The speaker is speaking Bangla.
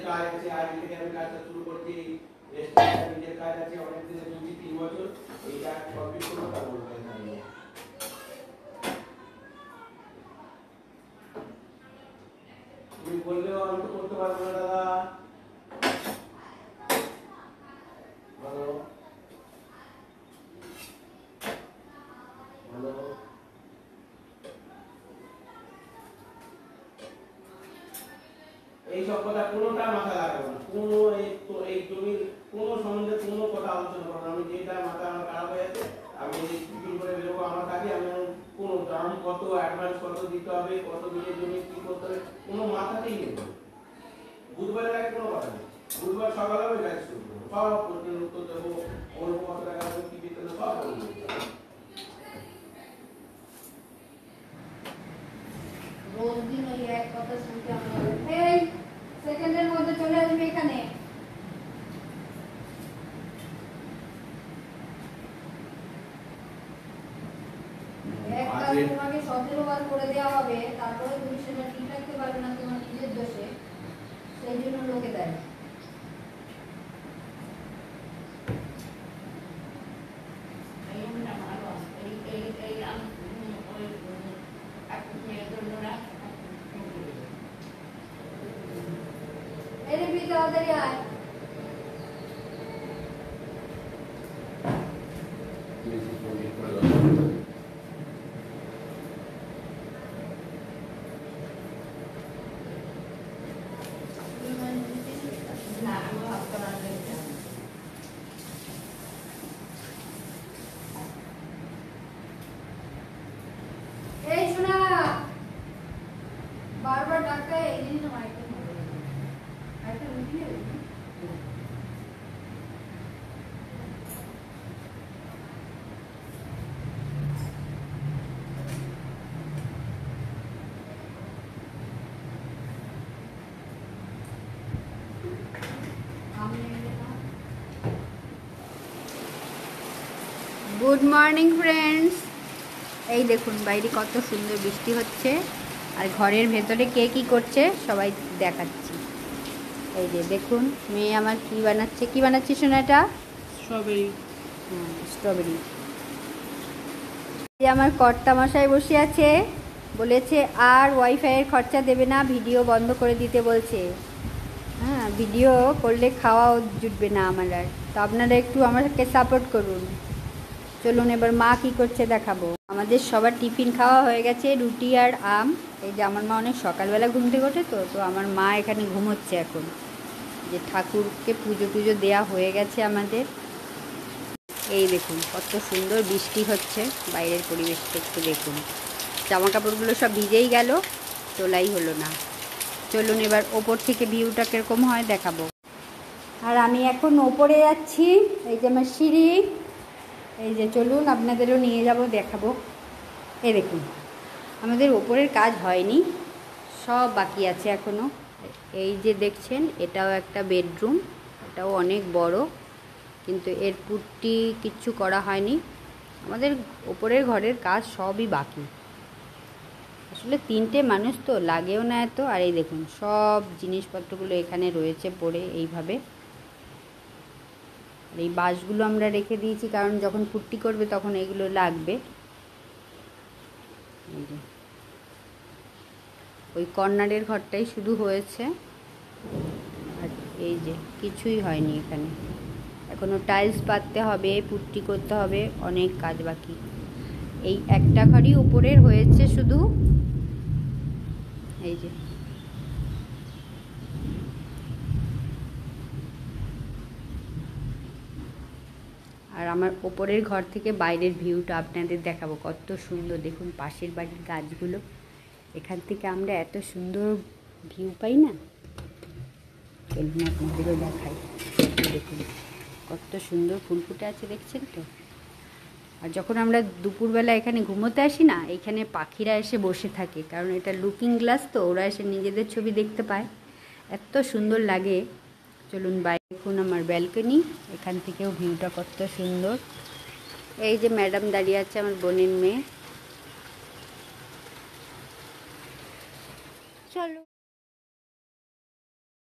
কাজ আছে, আজ থেকে আমি কাজটা শুরু করছি, নিজের কাজ আছে অনেক দিনের 2-3 বছর, এইটা কমপ্লিট করবো, তা বলবেন তুমি বললেও আমি তো করতে পারবো না দাদা। বলো বলো, এই সব কথা কোনোটা মাথা লাগাবো না, কোনো এই জমির কোনো সম্বন্ধে কোনো কথা আলোচনা করবো না। আমি যেটা মাথা আমার খারাপ হয়ে আছে, আমি টিফিন করে বেরোবো আমার কাজে, আমি কোনো দাম কত, অ্যাডভান্স কত দিতে হবে, কত দিনের জমি কি করতে হবে, কোনো মাথাতেই নেই। বুধবারের আগে কোনো কথা নেই, বুধবার সকালে আমি কাজ শুরু করবো, সব প্রশ্নের উত্তর দেবো, ওর কত টাকা হবে, কি দিতে হবে, সব বলবো। রোজ দিন ওই এক কথা শুনতে আমরা এই সেকেন্ডের মধ্যে চলে আসবে এখানে। এক কাজ তোমাকে 17 বার করে দেওয়া হবে, তারপরে তুমি সেটা ঠিক রাখতে পারবে না তোমার নিজের দোষে, সেই জন্য লোকে দেয়। তাড়াতাড়ি আয়। এই শোনা, বারবার ডাক্তার এই দিন মাইকে আইটা উঠিয়ে গুড মর্নিং ফ্রেন্ডস। এই দেখুন বাইরে কত সুন্দর বৃষ্টি হচ্ছে, আর ঘরের ভেতরে কে কী করছে সবাই দেখাচ্ছি। এই যে দেখুন মেয়ে আমার কী বানাচ্ছে, কী বানাচ্ছে সোনাটা? স্ট্রবেরি। হ্যাঁ স্ট্রবেরি। আমার কর্তা মশাই বসে আছে, বলেছে আর ওয়াইফাইয়ের খরচা দেবে না, ভিডিও বন্ধ করে দিতে বলছে। হ্যাঁ ভিডিও করলে খাওয়াও জুটবে না আমার আর, তো আপনারা একটু আমাকে সাপোর্ট করুন। চলুন এবার মা কি করছে দেখাবো। আমাদের সবার টিফিন খাওয়া হয়ে গেছে, রুটি আর আম। এই যে আমার মা অনেক সকালবেলা ঘুম থেকে ওঠে, তো আমার মা এখানে ঘুমোচ্ছে এখন। যে ঠাকুরকে পুজো টুজো দেওয়া হয়ে গেছে আমাদের। এই দেখুন কত সুন্দর বৃষ্টি হচ্ছে, বাইরের পরিবেশটা একটু দেখুন। জামা কাপড়গুলো সব ভিজেই গেল, তোলাই হলো না। চলুন এবার ওপর থেকে ভিউটা কীরকম হয় দেখাবো। আর আমি এখন ওপরে যাচ্ছি, এই যে আমার সিঁড়ি। এই যে চলুন আপনাদেরও নিয়ে যাব দেখাবো। এই দেখুন আমাদের ওপরের কাজ হয়নি, সব বাকি আছে এখনও। এই যে দেখছেন এটাও একটা বেডরুম, এটাও অনেক বড়, কিন্তু এর পুট্টি কিচ্ছু করা হয়নি। আমাদের ওপরের ঘরের কাজ সবই বাকি। আসলে 3টে মানুষ তো লাগেও না এত। আর এই দেখুন সব জিনিসপত্রগুলো এখানে রয়েছে পড়ে এইভাবে। আর এই বাঁশগুলো আমরা রেখে দিয়েছি, কারণ যখন পুট্টি করবে তখন এগুলো লাগবে। ওই কর্নারের ঘরটাই শুধু হয়েছে, আর এই যে কিছুই হয়নি এখানে। এখনও টাইলস পাততে হবে, পুট্টি করতে হবে, অনেক কাজ বাকি। এই একটা ঘরই উপরের হয়েছে শুধু। এই যে আর আমার ওপরের ঘর থেকে বাইরের ভিউটা আপনাদের দেখাবো, কত সুন্দর দেখুন। পাশের বাড়ির গাছগুলো, এখান থেকে আমরা এত সুন্দর ভিউ পাই না। চলুন আপনাদেরও দেখাই। দেখুন কত সুন্দর ফুল ফুটে আছে, দেখছেন তো। আর যখন আমরা দুপুরবেলা এখানে ঘুমোতে আসি না, এখানে পাখিরা এসে বসে থাকে, কারণ এটা লুকিং গ্লাস তো, ওরা এসে নিজেদের ছবি দেখতে পায়, এত সুন্দর লাগে। চলুন বাইরে দেখুন আমার ব্যালকনি, এখান থেকেও ভিউটা কত সুন্দর। এই যে ম্যাডাম দাঁড়িয়ে আছে, আমার বোনের মেয়ে।